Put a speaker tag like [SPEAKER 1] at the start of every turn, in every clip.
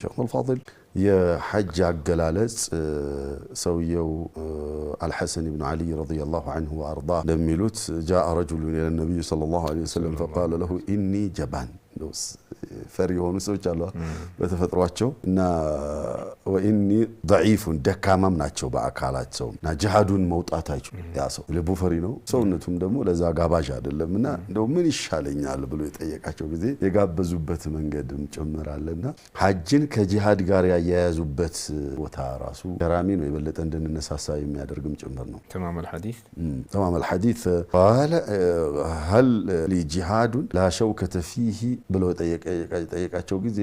[SPEAKER 1] شيخ الفاضل يا حج عجلالس سويو الحسن بن علي رضي الله عنه وأرضاه لم يلت جاء رجل إلى النبي صلى الله عليه وسلم فقال له إني جبان فريون سويت الله بتفترواتشو وإني ضعيف دكامم ناتشو بأكالاتشو نجهادون موتاتايشو يا سو لبو فرينو سونتهم دمو لذا غاباج አይደለም እና እንደው ምን ይሻለኛል ብሎ የጠየቃቸው ጊዜ የጋበዙበት መንገድም ጨምራለና ሐጅን ከጂሃድ ጋር ያያያዙበት ቦታ ራሱ ገራሚ ነው የበለጠ እንድንነሳሳ የሚያደርግም ጭምር ነው تمام الحديث قال هل لي جهاد لا شوكة فيه ብሎ ጠየቃቸው ጊዜ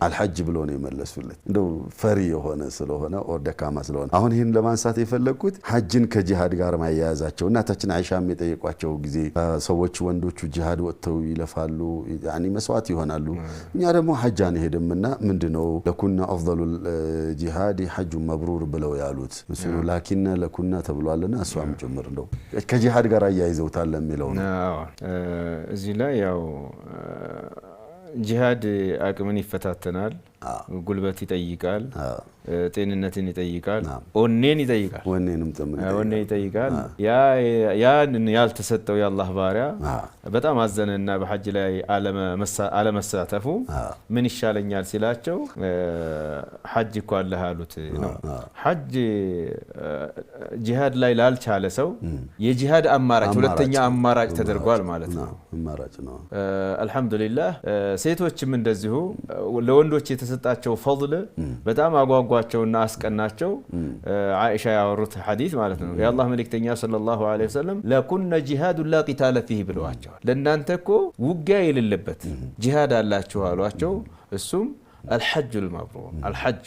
[SPEAKER 1] አልሐጅ ብሎ ነው የመለሱለት እንደው ፈሪ የሆነ ስለሆነ ወደካማ ስለሆነ አሁን ይሄን ለማንሳት የፈለኩት ሐጅን ከጂሃድ ጋር ማያያዛቸው እናታችን አይሻም የጠየቋቸው ጊዜ ሰዎች ወንዶቹ ጂሃድ ወጥተው ይለፋሉ ያኒ መስዋዕት ይሆናሉ እኛ ደግሞ ሐጃን ሄደምና ምንድነው ለኩና አፍضل ጂሃድ ሐጅ መብሩር ብለው ያሉት እሱ ላኪን ለኩና ተብሏልና እሷም ጭምር እንደው ከጂሃድ ጋር አያይዘውታል ለሚለው ነው
[SPEAKER 2] እዚህ ላይ ያው ጂሃድ አቅምን ይፈታተናል ጉልበት ይጠይቃል ጤንነትን ይጠይቃል ኦኔን ይጠይቃል ኦኔ ይጠይቃል ያን ያልተሰጠው ያላህ ባሪያ በጣም አዘነና በሐጅ ላይ አለመሳተፉ ምን ይሻለኛል ሲላቸው ሐጅ እኮ አለህ አሉት ነው ሐጅ ጂሃድ ላይ ላልቻለ ሰው የጂሃድ አማራጭ ሁለተኛ አማራጭ ተደርጓል ማለት ነው
[SPEAKER 1] አማራጭ ነው
[SPEAKER 2] አልহামዱሊላህ ሴቶችም እንደዚሁ ለወንዶች የተሰጣቸው ፈضል በጣም አጓጓቸውና አስቀናቸው አይሻ ያወሩት ሐዲስ ማለት ነው የአላህ መልእክተኛ ሰለላሁ ዐለይሂ ወሰለም ለኩነ ጂሃዱ ላ ቂታለ ፊህ ብለዋቸው ለእናንተኮ ውጊያ የሌለበት ጂሃድ አላችሁ አሏቸው እሱም አልሐጅ መብሩር አልሐጅ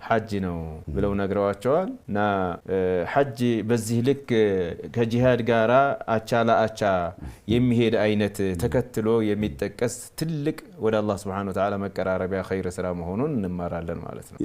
[SPEAKER 2] ሐጅ ነው ብለው ነግረዋቸዋል እና ሐጅ በዚህ ልክ ከጂሃድ ጋራ አቻላ አቻ የሚሄድ አይነት ተከትሎ የሚጠቀስ ትልቅ ወደ አላህ Subhanahu Wa Ta'ala መቀራረቢያ ኸይር ስራ መሆኑን እንማራለን ማለት ነው